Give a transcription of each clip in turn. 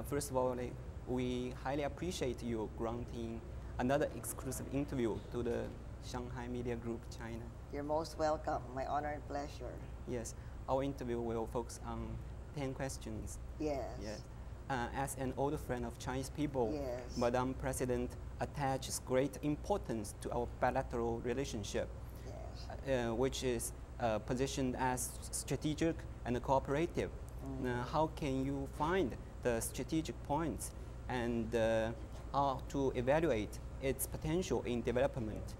First of all, we highly appreciate you granting another exclusive interview to the Shanghai Media Group China. You're most welcome. My honor and pleasure. Yes, our interview will focus on 10 questions. Yes. Yes. As an old friend of Chinese people, Yes. Madam President attaches great importance to our bilateral relationship, Yes. which is positioned as strategic and cooperative. How can you find the strategic points and how to evaluate its potential in development?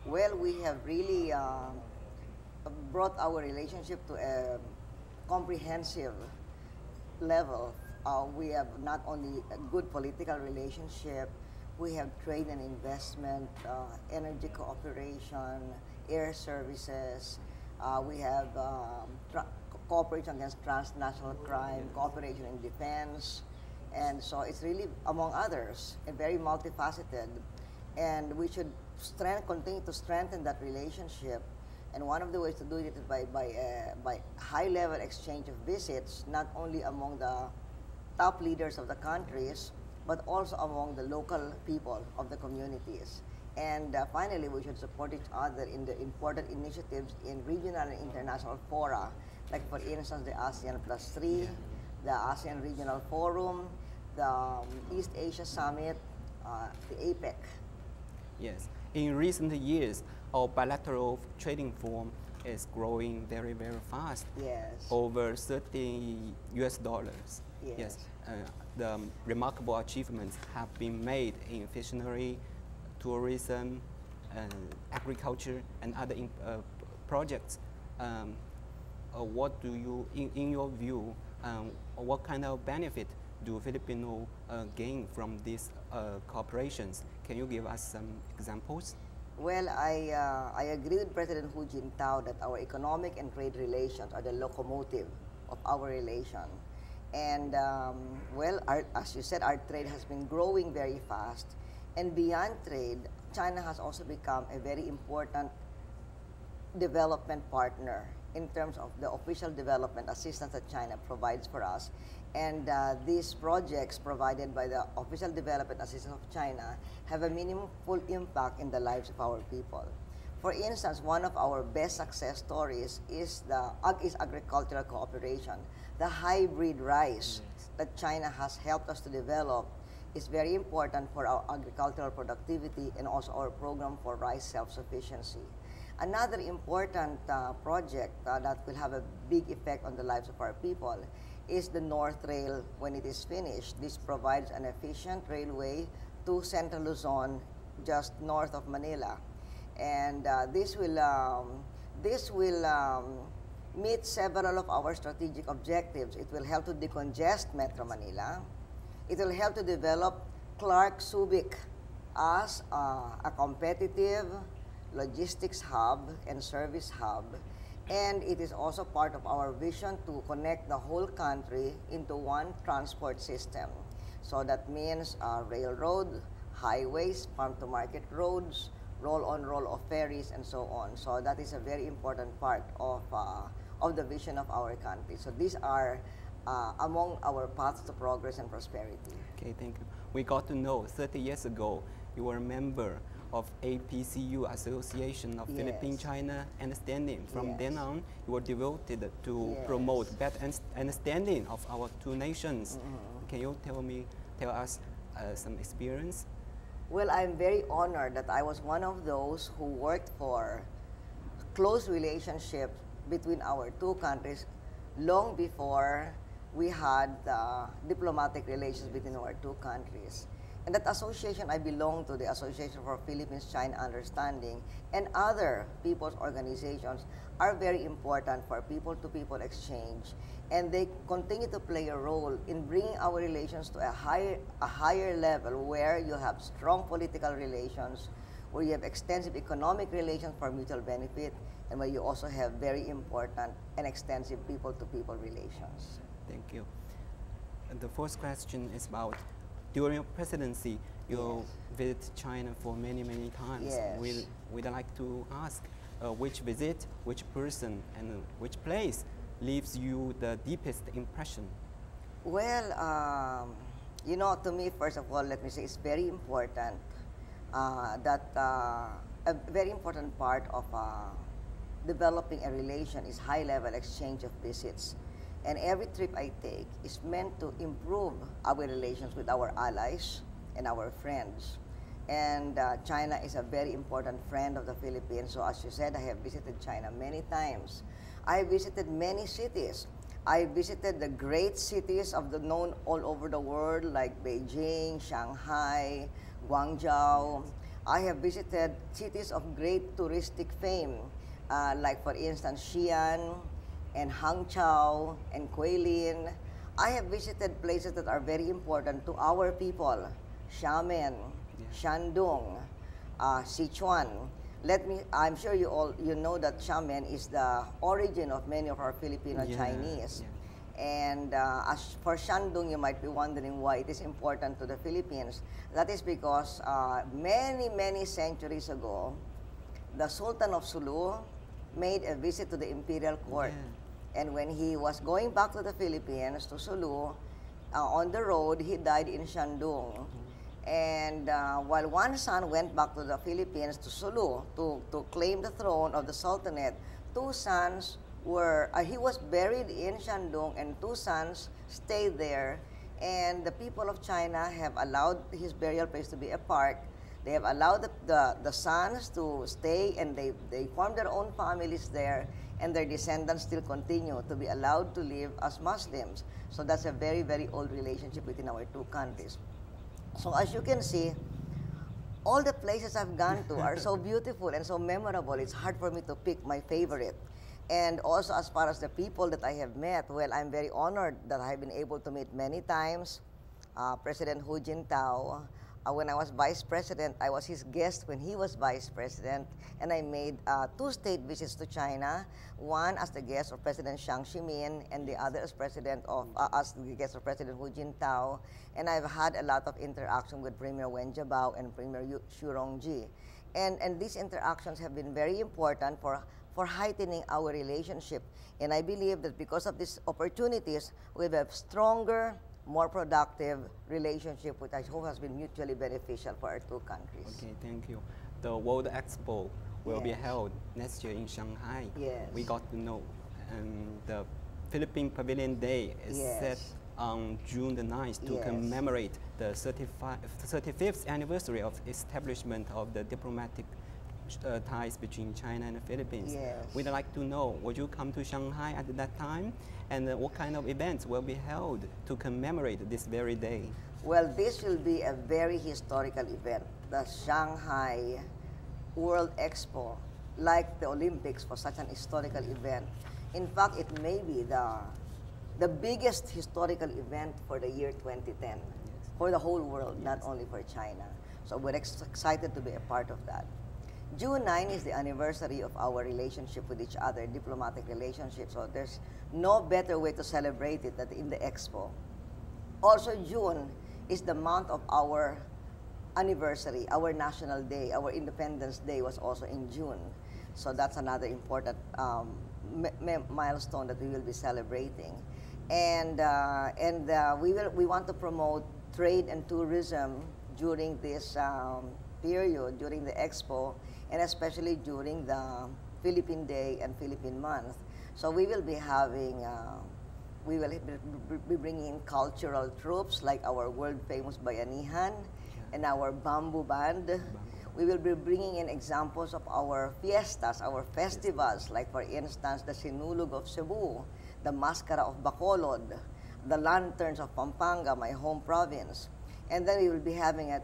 Well, we have really brought our relationship to a comprehensive level. We have not only a good political relationship, we have trade and investment, energy cooperation, air services, we have cooperation against transnational crime, cooperation in defense, and so it's really, among others, a very multifaceted, and we should continue to strengthen that relationship. And one of the ways to do it is by high-level exchange of visits, not only among the top leaders of the countries, but also among the local people of the communities. And finally, we should support each other in the important initiatives in regional and international fora, like for instance the ASEAN Plus 3, the ASEAN Regional Forum, the East Asia Summit, the APEC. Yes. In recent years, our bilateral trading forum is growing very, very fast. Yes. Over $30 US. Yes. The remarkable achievements have been made in fishery, tourism, agriculture, and other projects. What do you, in your view, what kind of benefit do Filipinos gain from these cooperations? Can you give us some examples? Well, I agree with President Hu Jintao that our economic and trade relations are the locomotive of our relation. And well, as you said, our trade has been growing very fast. And beyond trade, China has also become a very important development partner in terms of the official development assistance that China provides for us. And these projects provided by the official development assistance of China have a meaningful impact in the lives of our people. For instance, one of our best success stories is agricultural cooperation. The hybrid rice that China has helped us to develop is very important for our agricultural productivity and also our program for rice self-sufficiency. Another important project that will have a big effect on the lives of our people is the North Rail when it is finished. This provides an efficient railway to Central Luzon, just north of Manila. And this will meet several of our strategic objectives. It will help to decongest Metro Manila. It will help to develop Clark-Subic as a competitive logistics hub and service hub. And it is also part of our vision to connect the whole country into one transport system. So that means railroad, highways, farm-to-market roads, roll-on, roll-off ferries, and so on. So that is a very important part of the vision of our country. So these are among our paths to progress and prosperity. Okay, thank you. We got to know 30 years ago you were a member of APCU Association of Philippine China Understanding. From then on, you were devoted to promote better understanding of our two nations. Can you tell us some experience? Well, I'm very honored that I was one of those who worked for close relationship between our two countries long before we had diplomatic relations between our two countries. And that association, I belong to the Association for Philippines-China Understanding, and other people's organizations are very important for people-to-people exchange. And they continue to play a role in bringing our relations to a higher level where you have strong political relations, where you have extensive economic relations for mutual benefit, and where you also have very important and extensive people-to-people relations. Thank you. And the first question is about, during your presidency, you visit China for many, many times. Yes. We'd like to ask which visit, which person, and which place leaves you the deepest impression? Well, You know, to me, first of all, let me say it's very important that a very important part of developing a relation is high-level exchange of visits. And every trip I take is meant to improve our relations with our allies and our friends. And China is a very important friend of the Philippines. So as you said, I have visited China many times. I visited many cities. I visited the great cities of the known all over the world like Beijing, Shanghai, Guangzhou. I have visited cities of great touristic fame, like for instance Xi'an and Hangzhou and Guilin. I have visited places that are very important to our people, Xiamen, Shandong, Sichuan. I'm sure you know that Xiamen is the origin of many of our Filipino Chinese. And as for Shandong, you might be wondering why it is important to the Philippines. That is because many, many centuries ago, the Sultan of Sulu made a visit to the imperial court. And when he was going back to the Philippines, to Sulu, on the road, he died in Shandong. And while one son went back to the Philippines, to Sulu, to claim the throne of the Sultanate, two sons were, he was buried in Shandong and two sons stayed there. And the people of China have allowed his burial place to be a park. They have allowed the sons to stay and they formed their own families there, and their descendants still continue to be allowed to live as Muslims. So that's a very, very old relationship between our two countries. So as you can see, all the places I've gone to are so beautiful and so memorable. It's hard for me to pick my favorite. And also as far as the people that I have met, well, I'm very honored that I've been able to meet many times President Hu Jintao. When I was vice president, I was his guest when he was vice president, and I made 2 state visits to China. One as the guest of President Chiang Shimin, and the other as as the guest of President Hu Jintao. And I've had a lot of interaction with Premier Wen Jiabao and Premier Xu Rongji. And these interactions have been very important for heightening our relationship. And I believe that because of these opportunities, we have stronger, more productive relationship, which I hope has been mutually beneficial for our two countries. Okay, thank you. The World Expo will be held next year in Shanghai. Yes. We got to know. The Philippine Pavilion Day is set on June the 9th to commemorate the 35th anniversary of establishment of the diplomatic ties between China and the Philippines. Yes. We'd like to know, would you come to Shanghai at that time? And what kind of events will be held to commemorate this very day? Well, this will be a very historical event. The Shanghai World Expo, like the Olympics, for such an historical event. In fact, it may be the biggest historical event for the year 2010, for the whole world, not only for China. So we're excited to be a part of that. June 9 is the anniversary of our relationship with each other, diplomatic relationship. So there's no better way to celebrate it than in the Expo. Also, June is the month of our anniversary, our National Day, our Independence Day was also in June. So that's another important milestone that we will be celebrating. And we want to promote trade and tourism during this period, during the Expo, and especially during the Philippine Day and Philippine Month. So we will be having, we will be bringing in cultural troops like our world-famous Bayanihan and our bamboo band. We will be bringing in examples of our fiestas, our festivals, like for instance, the Sinulog of Cebu, the Mascara of Bacolod, the Lanterns of Pampanga, my home province. And then we will be having a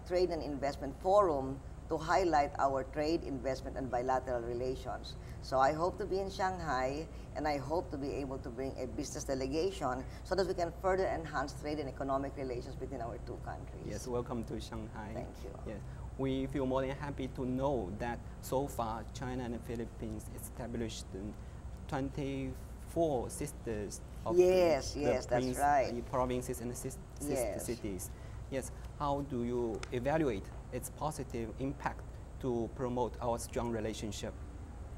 trade and investment forum to highlight our trade, investment, and bilateral relations. So I hope to be in Shanghai, and I hope to be able to bring a business delegation so that we can further enhance trade and economic relations between our two countries. Yes, welcome to Shanghai. Thank you. Yes. We feel more than happy to know that so far China and the Philippines established 24 sisters of that's right. provinces and sister cities. Yes, how do you evaluate its positive impact to promote our strong relationship?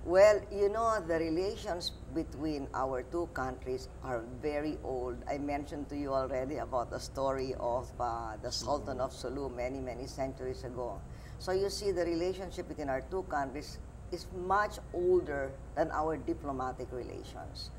Well, you know, the relations between our two countries are very old. I mentioned to you already about the story of the Sultan of Sulu many, many centuries ago. So you see, the relationship between our two countries is much older than our diplomatic relations.